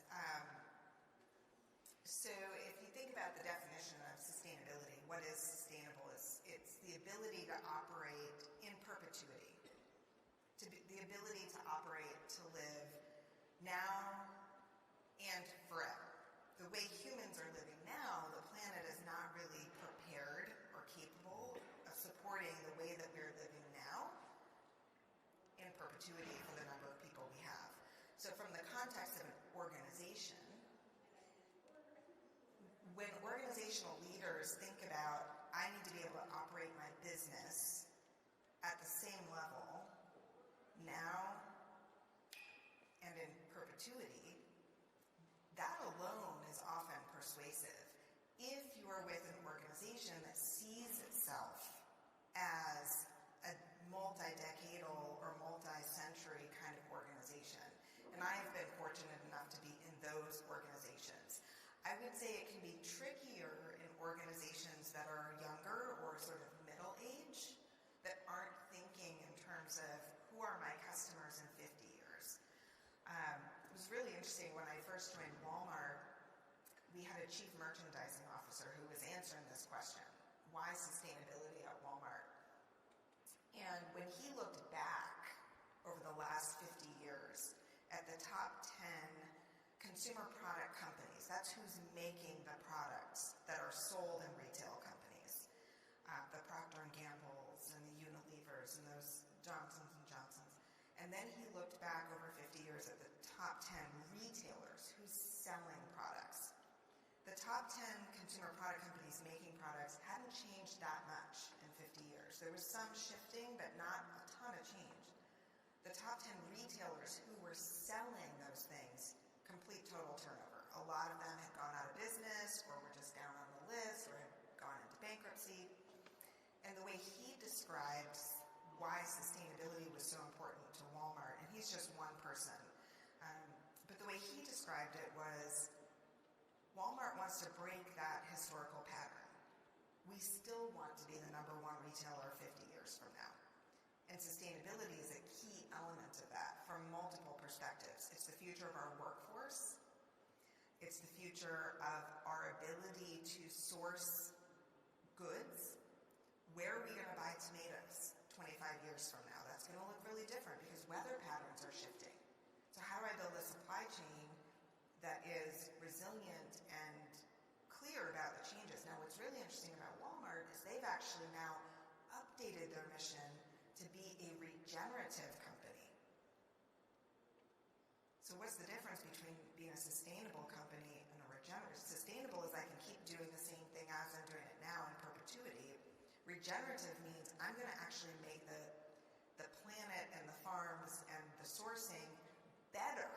So if you think about the definition of sustainability, what is sustainable? It's ability to operate in perpetuity, the ability to operate, to live now and forever. The way humans are living now, the planet is not really prepared or capable of supporting the way that we're living now in perpetuity for the number of people we have. So from the context of an organization, when organizational leaders think about, I need to be able to operate my business at the same level now and in perpetuity, that alone is often persuasive. If you are with an organization that sees itself as a multi-decadal or multi-century kind of organization, and I have been fortunate enough to be in those organizations, I would say it can be trickier in organizations that are younger or sort of middle age, that aren't thinking in terms of who are my customers in 50 years. It was really interesting when I first joined Walmart, we had a chief merchandising officer who was answering this question, why sustainability at Walmart? And when he looked back over the last 50 years at the top 10 consumer product companies, that's who's making the products that are sold in retail companies, the Procter & Gamble's and the Unilevers and those Johnsons & Johnsons. And then he looked back over 50 years at the top 10 retailers who's selling products. The top 10 consumer product companies making products hadn't changed that much in 50 years. There was some shifting, but not a ton of change. The top 10 retailers who were selling those things, complete total turnover. A lot of them had gone out of business or were just down on the list or had gone into bankruptcy. And the way he described why sustainability was so important to Walmart, and he's just one person, but the way he described it was Walmart wants to break that historical pattern. We still want to be the number one retailer 50 years from now. And sustainability is a key element of that from multiple perspectives. It's the future of our workforce. It's the future of our ability to source goods. Where are we going to buy tomatoes 25 years from now? That's going to look really different because weather patterns are shifting. So how do I build a supply chain that is resilient and clear about the changes? Now, what's really interesting about Walmart is they've actually now updated their mission to be a regenerative company. So what's the difference between being a sustainable company and a regenerative? Sustainable is I can keep doing the same thing as I'm doing it now in perpetuity. Regenerative means I'm going to actually make the planet and the farms and the sourcing better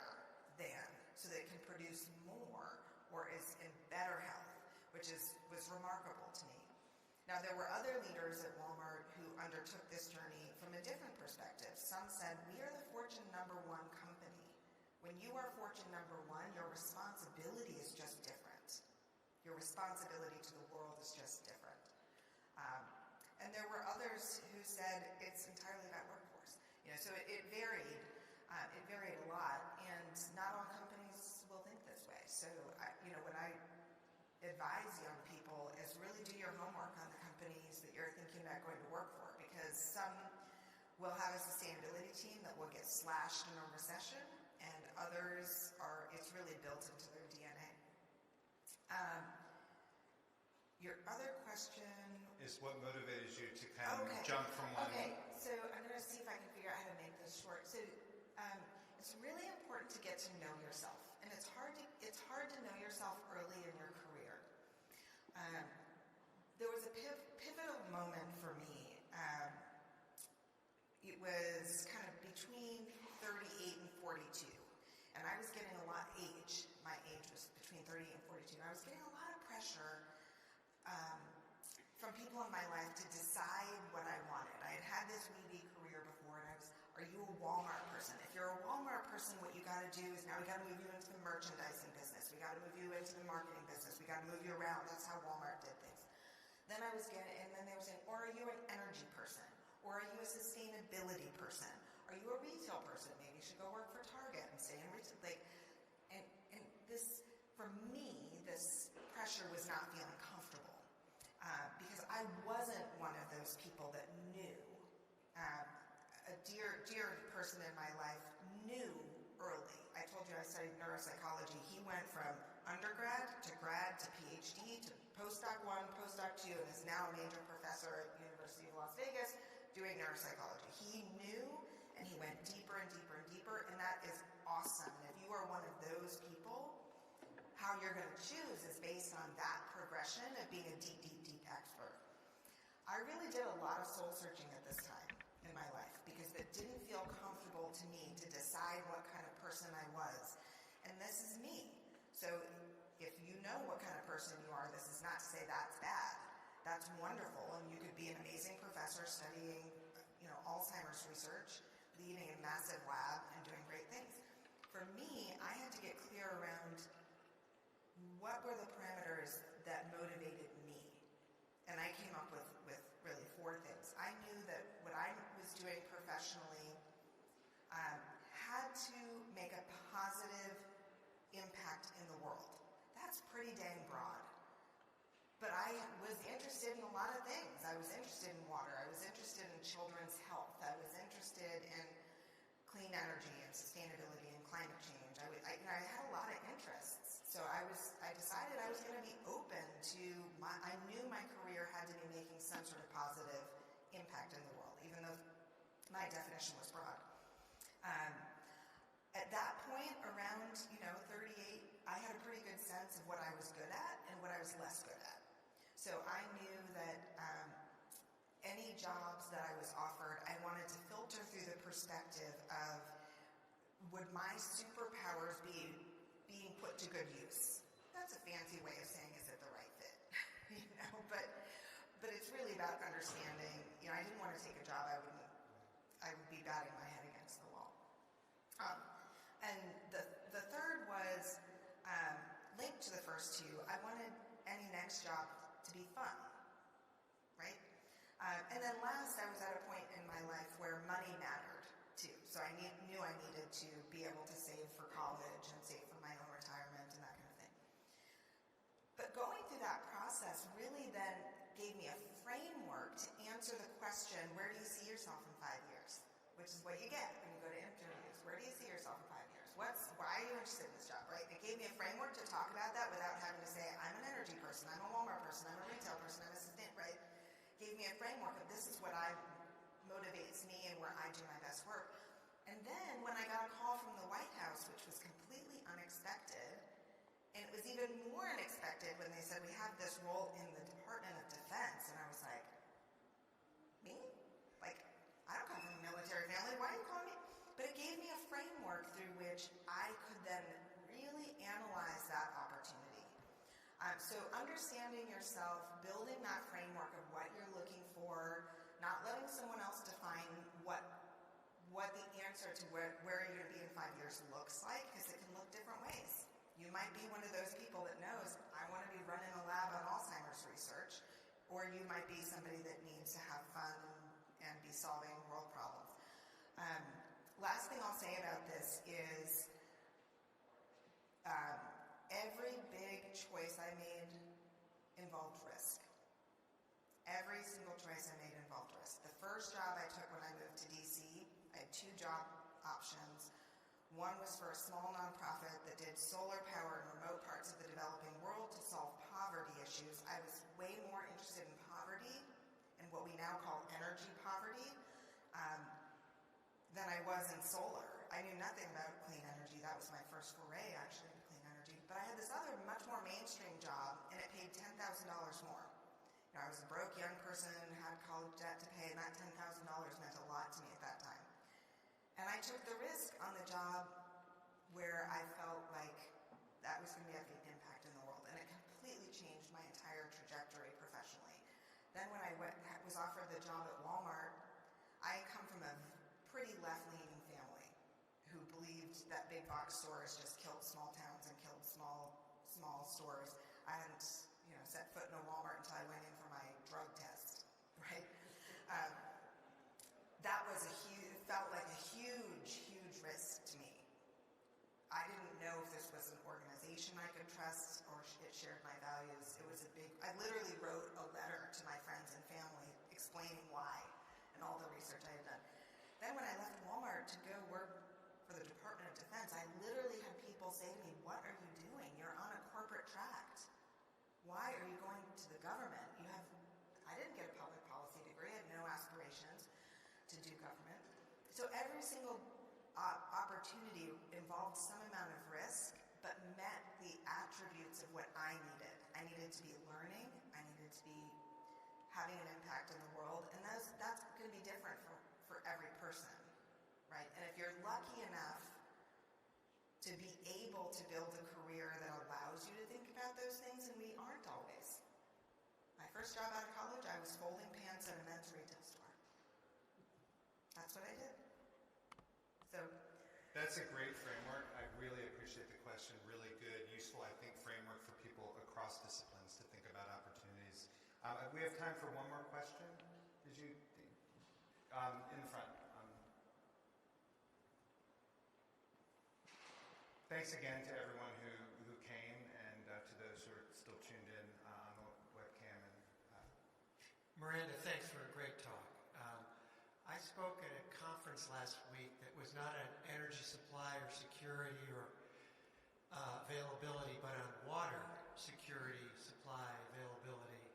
than, so that it can produce more or is in better health, which was remarkable to me. Now, there were other leaders at Walmart who undertook this journey from a different perspective. Some said, we are the Fortune #1 company. When you are Fortune #1, your responsibility is just different. Your responsibility to the world is just different. And there were others who said it's entirely about workforce. So it varied. It varied a lot, and not all companies will think this way. So, what I advise young people is really do your homework on the companies that you're thinking about going to work for, because some will have a sustainability team that will get slashed in a recession, and others it's really built into their DNA. Your other question is what motivated you to kind of jump from one. Okay, so I'm going to see if I can figure out how to make this short. So it's really important to get to know yourself, and it's hard to know yourself early in your career. There was a pivotal moment for me. It was kind of between 38 and 42, and I was getting a lot my age was between 38 and 42, and I was getting a lot of pressure from people in my life to decide what I wanted. I had this weedy career before, and are you a Walmart person? If you're a Walmart person, what you got to do is now we got to move you into the merchandising business. We got to move you into the marketing business. We got to move you around. That's how Walmart did things. Then then they were saying, or are you an energy person? Or are you a sustainability person? Are you a retail person? Maybe you should go work for Target and stay in retail. And this, for me, this pressure was not feeling comfortable. Because I I wasn't one of those people that knew. A dear person in my life knew early. I told you I studied neuropsychology. He went from undergrad to grad to PhD to postdoc 1, postdoc 2, and is now a major professor at the University of Las Vegas doing neuropsychology. He knew, and he went deeper and deeper and deeper, and that is awesome. And if you are one of those people, how you're going to choose is based on that progression of being a deep, deep, deep expert. I really did a lot of soul searching at this time in my life because it didn't feel comfortable to me to decide what kind of person I was. And this is me. So if you know what kind of person you are, this is not to say that's bad. That's wonderful, and you could be an amazing professor studying, Alzheimer's research, leading a massive lab, and doing great things. For me, I had to get clear around what were the parameters that motivated me. And I came up with really 4 things. I knew that what I was doing professionally had to make a positive impact in the world. That's pretty dang broad. But I was interested in a lot of things. I was interested in water. I was interested in children's health. I was interested in clean energy and sustainability and climate change. I had a lot of interests. So I decided I was going to be open to I knew my career had to be making some sort of positive impact in the world, even though my definition was broad. At that point, around 38, I had a pretty good sense of what I was good at and what I was less good at. So I knew that any jobs that I was offered, I wanted to filter through the perspective of, would my superpowers be being put to good use? That's a fancy way of saying, is it the right fit? But it's really about understanding. I didn't want to take a job I would be batting my head against the wall. And the third was linked to the first 2. I wanted any next job to be fun, right? And then last, I was at a point in my life where money mattered too. So I knew I needed to be able to save for college and save for my own retirement and that kind of thing. But going through that process really then gave me a framework to answer the question, where do you see yourself in 5 years? Which is what you get when you go to interviews. Where do you see yourself in 5 years? Why are you interested in this job, right? It gave me a framework to talk about that without having to say, I'm an energy person, I'm a Walmart person, I'm a retail person, I'm a assistant, right? Gave me a framework of this is what motivates me and where I do my best work. And then when I got a call from the White House, which was completely unexpected, and it was even more unexpected when they said, we have this role in the Department of Defense, and I was like, me? I don't come from a military family, why are you calling me? But it gave me a framework through which I could then really analyze that opportunity. So understanding yourself, building that framework of what you're looking for, not letting someone else define what the answer to where you're going to be in 5 years looks like, because it can look different ways. You might be one of those people that knows, I want to be running a lab on Alzheimer's research, or you might be somebody that needs to have fun and be solving world problems. Last thing I'll say about this is every big choice I made involved risk. Every single choice I made involved risk. The first job I took when I moved to DC, I had 2 job options. One was for a small nonprofit that did solar power in remote parts of the developing world to solve poverty issues. I was way more interested in poverty and what we now call energy poverty than I was in solar. I knew nothing about clean energy. That was my first foray, actually, into clean energy. But I had this other, much more mainstream job, and it paid $10,000 more. I was a broke young person, had college debt to pay, and that $10,000 meant a lot to me at that time. And I took the risk on the job where I felt like that was going to be having an impact in the world, and it completely changed my entire trajectory professionally. Then when I was offered the job at Walmart, I come from a pretty left-leaning family who believed that big box stores just killed small towns and killed small stores. I hadn't set foot in a Walmart until I went in for my drug test, right? That was felt like a huge risk to me. I didn't know if this was an organization I could trust or it shared my values. It was I literally wrote a letter to my friends in to go work for the Department of Defense, I literally had people say to me, "What are you doing? You're on a corporate tract. Why are you going to the government? I didn't get a public policy degree. I had no aspirations to do government." So every single opportunity involved some amount of risk, but met the attributes of what I needed. I needed to be learning. I needed to be having an impact in the world, and that's going to be different for every person, right? And if you're lucky enough to be able to build a career that allows you to think about those things, and we aren't always. My first job out of college, I was folding pants at a men's retail store. That's what I did. So That's a great framework. I really appreciate the question. Really good, useful, I think, framework for people across disciplines to think about opportunities. We have time for one more question. Did you? In the front. Thanks again to everyone who came, and to those who are still tuned in on the webcam. And Miranda, thanks for a great talk. I spoke at a conference last week that was not on energy supply or security or availability, but on water security, supply, availability.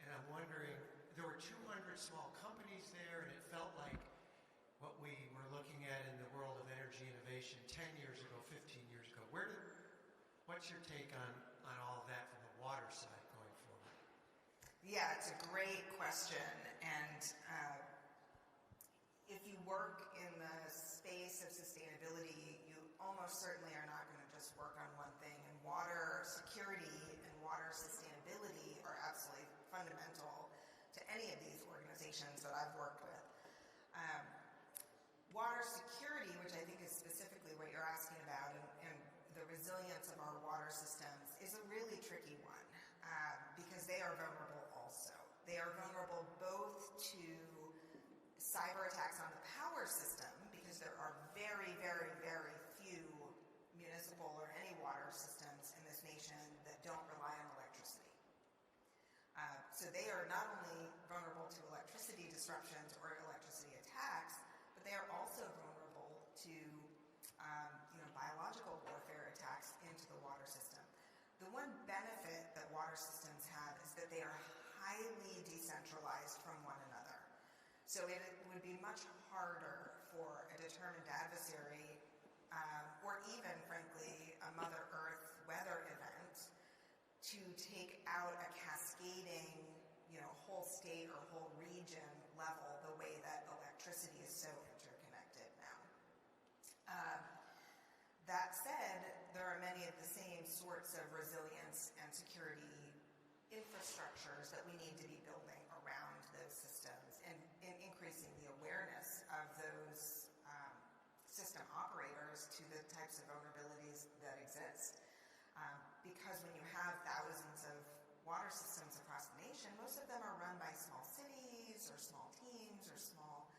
And I'm wondering, there were 200 small companies there, and it felt like what we were looking at in the world of energy innovation 10 years ago, 15 years ago. What's your take on all of that from the water side going forward? yeah, it's a great question. And if you work in the space of sustainability, you almost certainly are not going to just work on one thing. And water security and water sustainability are absolutely fundamental to any of these organizations that I've worked with. Water security, which I think is specifically what you're asking about, and the resilience of our water systems is a really tricky one because they are vulnerable also. They are vulnerable both to cyber attacks on the power system, because there are very, very, very few municipal or any water systems in this nation that don't rely on electricity. So they are not only vulnerable to electricity disruptions or electricity attacks, but they are also vulnerable to biological warfare attacks into the water system. The one benefit that water systems have is that they are highly decentralized from one another. So it would be much harder for a determined adversary, or even, frankly, a Mother Earth weather event, to take out a cascading, whole state or whole region level the way that electricity is so interconnected now. That said, there are many of the same sorts of resilience and security infrastructures that we need to be building around those systems, and increasing the awareness of those system operators to the types of vulnerabilities that exist. Because when you have thousands of water systems across the nation, most of them are run by small cities or small teams or small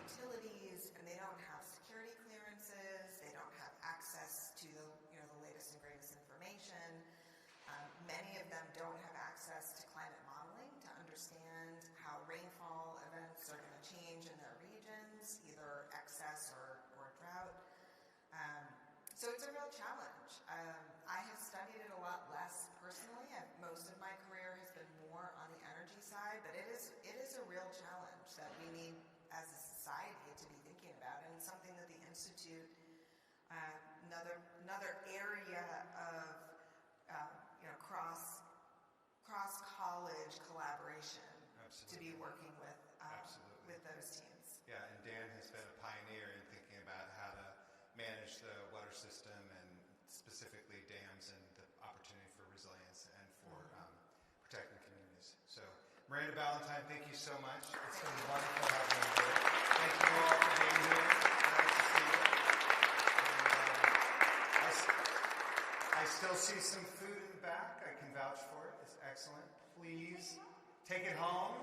utilities, and they don't have security clearances, they don't have access to the latest and greatest information. Many of them don't have access to climate modeling to understand how rainfall events are going to change in their regions, either excess or drought. So it's a real challenge. I have studied it a lot less personally. Most of my career has been more on the energy side, but it is a real challenge that we need as a society to be thinking about, and something that the Institute, another area of cross college collaboration. Absolutely. To be working with Absolutely. with those teams. Yeah, and Dan has been a pioneer in thinking about how to manage the water system, and specifically dams, and the opportunity for resilience and for protecting communities. So, Miranda Ballentine, thank you so much. It's been wonderful having you here. Thank you all for being here. Nice to see you. And, I still see some food in the back. I can vouch for it. It's excellent. Please take it home.